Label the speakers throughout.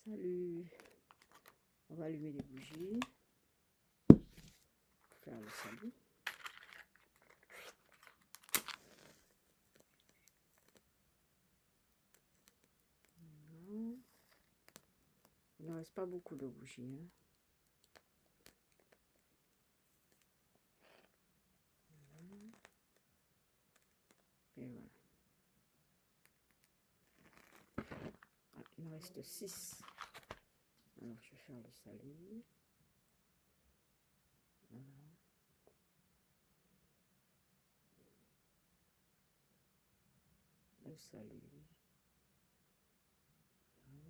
Speaker 1: Salut, on va allumer les bougies pour faire le salut. Non. Il ne reste pas beaucoup de bougies. Hein. Et voilà. Ah, il en reste 6. Alors je vais faire le salut. Voilà. Le salut. Voilà.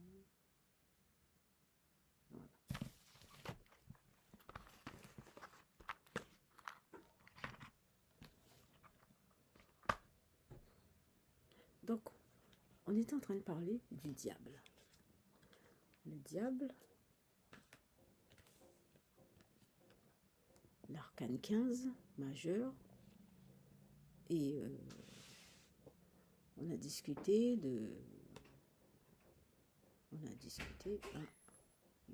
Speaker 1: Donc, on était en train de parler du diable. Le diable, l'arcane 15, majeur, et on a discuté de... Ah,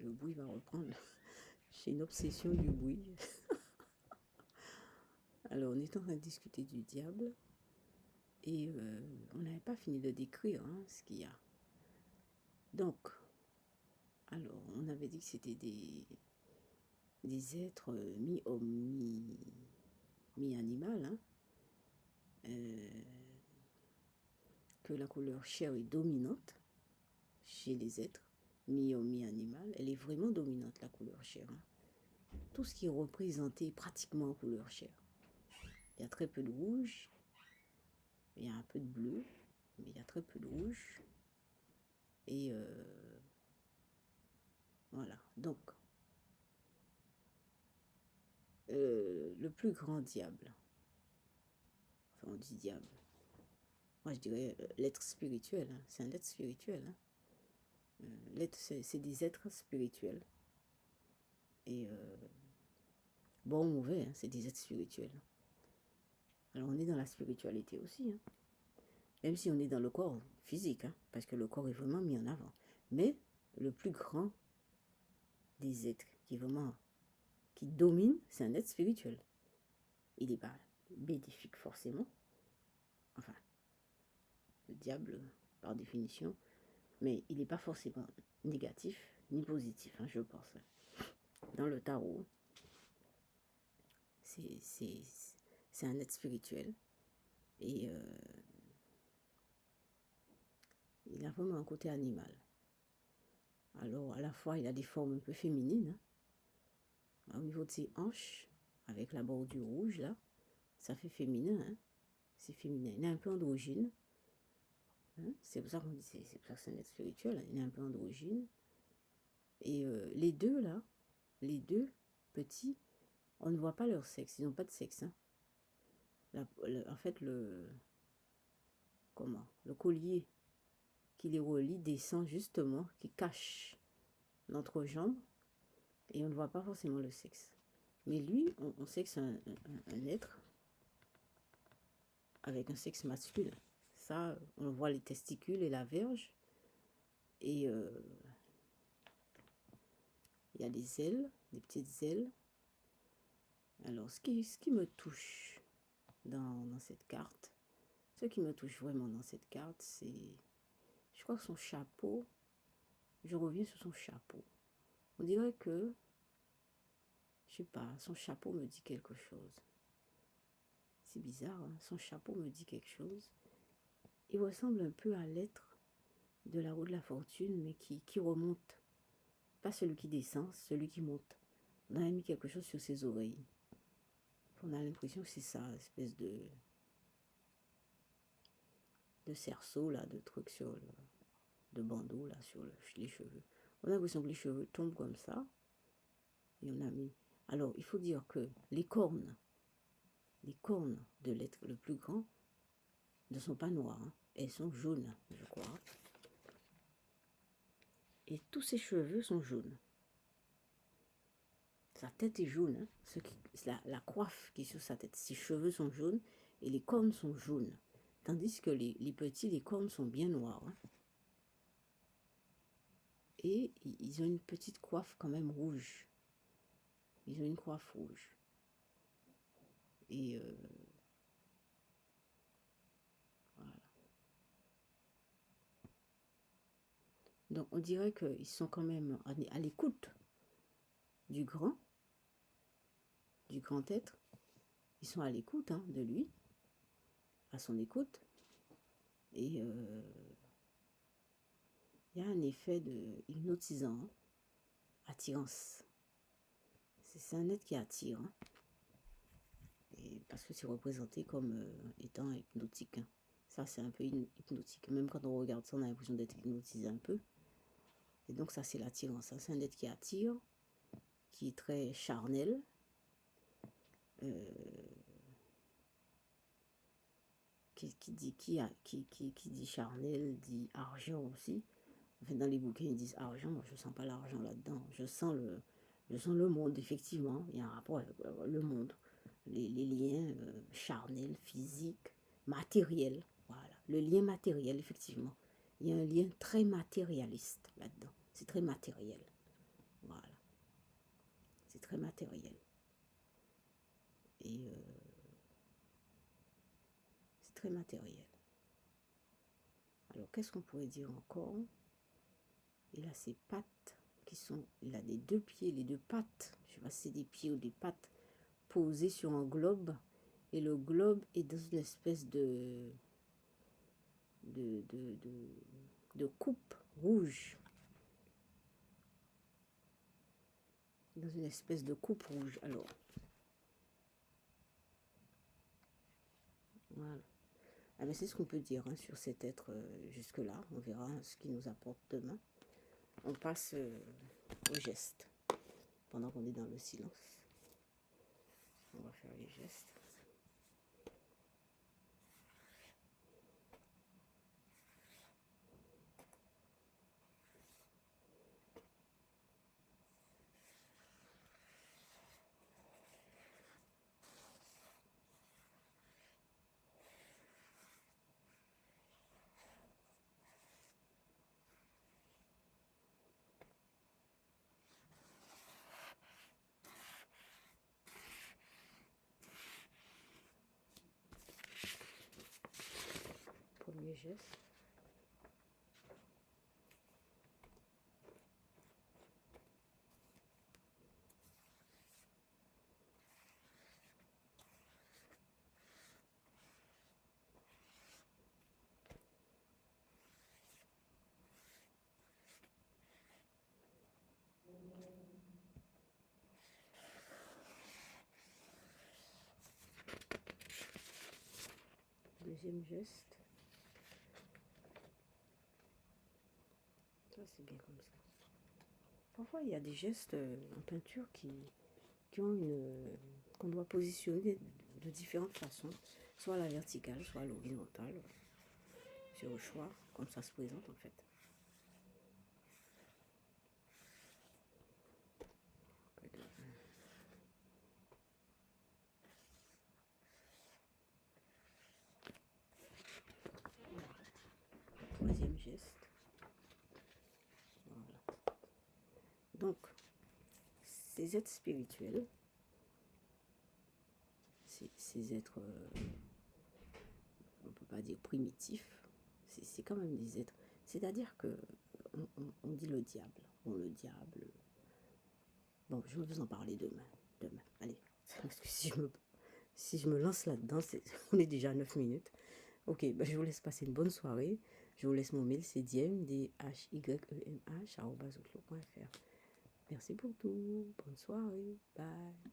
Speaker 1: le bruit va reprendre. J'ai une obsession du bruit. Alors, on est en train de discuter du diable. Et on n'avait pas fini de décrire ce qu'il y a. Donc, alors, on avait dit que c'était des êtres mi-homme, mi-animal. Que la couleur chair est dominante chez les êtres mi-homme, mi-animal. Elle est vraiment dominante, la couleur chair. Tout ce qui est représenté pratiquement en couleur chair. Il y a très peu de rouge. Il y a un peu de bleu, mais il y a très peu de rouge. Et voilà. Donc, le plus grand diable. Enfin, on dit diable. Moi, je dirais l'être spirituel. Hein. C'est un être spirituel. Hein. L'être, c'est des êtres spirituels. Et bon ou mauvais, hein, c'est des êtres spirituels. Alors, on est dans la spiritualité aussi. Hein. Même si on est dans le corps physique, hein, parce que le corps est vraiment mis en avant. Mais le plus grand des êtres qui domine, c'est un être spirituel. Il n'est pas bénéfique forcément. Enfin, le diable, par définition, mais il n'est pas forcément négatif ni positif, hein, je pense. Dans le tarot, c'est un être spirituel et il a vraiment un côté animal. Alors, à la fois, il a des formes un peu féminines. Hein. Au niveau de ses hanches, avec la bordure rouge, là, ça fait féminin. Hein. C'est féminin. Il est un peu androgyne. Hein. C'est pour ça qu'on dit, c'est pour ça que c'est un être spirituel. Hein. Il est un peu androgyne. Et les deux, là, les deux petits, on ne voit pas leur sexe. Ils n'ont pas de sexe. Hein. En fait, le collier qui les relie descend justement, qui cache l'entrejambe, et on ne voit pas forcément le sexe. Mais lui, on sait que c'est un être avec un sexe masculin. Ça, on voit les testicules et la verge, et il y a des ailes, des petites ailes. Alors, ce qui me touche dans cette carte, ce qui me touche vraiment dans cette carte, c'est, je crois que son chapeau, je reviens sur son chapeau. On dirait que, je sais pas, son chapeau me dit quelque chose. C'est bizarre, hein? Son chapeau me dit quelque chose. Il ressemble un peu à l'être de la roue de la fortune, mais qui remonte. Pas celui qui descend, celui qui monte. On a mis quelque chose sur ses oreilles. On a l'impression que c'est ça, une espèce de cerceau, là, de trucs de bandeau, là, sur les cheveux. On a l'impression que les cheveux tombent comme ça. Et on a mis... Alors, il faut dire que les cornes de l'être le plus grand ne sont pas noires. Hein. Elles sont jaunes, je crois. Et tous ses cheveux sont jaunes. Sa tête est jaune. Hein. La coiffe qui est sur sa tête, ses cheveux sont jaunes et les cornes sont jaunes. Tandis que les petits, les cornes sont bien noires. Hein. Et ils ont une petite coiffe quand même rouge. Ils ont une coiffe rouge. Et voilà. Donc on dirait qu'ils sont quand même à l'écoute du grand être. Ils sont à l'écoute de lui, à son écoute. Et il y a un effet de hypnotisant, attirance. C'est un être qui attire. Et parce que c'est représenté comme étant hypnotique. Ça, c'est un peu hypnotique. Même quand on regarde ça, on a l'impression d'être hypnotisé un peu. Et donc, ça, c'est l'attirance. C'est un être qui attire, qui est très charnel. Qui dit charnel, dit argent aussi. Enfin, dans les bouquins, ils disent argent. Moi, je ne sens pas l'argent là-dedans. Je sens le monde, effectivement. Il y a un rapport avec le monde. Les liens charnels, physiques, matériels. Voilà. Le lien matériel, effectivement. Il y a un lien très matérialiste là-dedans. C'est très matériel. Voilà. C'est très matériel. Et c'est très matériel. Alors, qu'est-ce qu'on pourrait dire encore? Il a ses pattes qui sont... Il a les deux pieds, les deux pattes. Je ne sais pas si c'est des pieds ou des pattes posées sur un globe. Et le globe est dans une espèce de coupe rouge. Dans une espèce de coupe rouge. Alors, voilà. Ah ben c'est ce qu'on peut dire sur cet être jusque-là. On verra ce qu'il nous apporte demain. On passe au geste. Pendant qu'on est dans le silence. On va faire les gestes. Premier geste. Deuxième geste. Ça, c'est bien comme ça. Parfois, il y a des gestes en peinture qui ont qu'on doit positionner de différentes façons, soit à la verticale, soit à l'horizontale. C'est au choix, comme ça se présente en fait. Troisième geste. Voilà. Donc, ces êtres spirituels, ces êtres, on ne peut pas dire primitifs, c'est quand même des êtres. C'est-à-dire que on dit le diable. Bon, le diable. Bon, je vais vous en parler demain. Allez, parce que si je me lance là-dedans, on est déjà à 9 minutes. Ok, bah je vous laisse passer une bonne soirée. Je vous laisse mon mail, c'est diem, dhyemh@outlook.fr. Merci pour tout. Bonne soirée. Bye.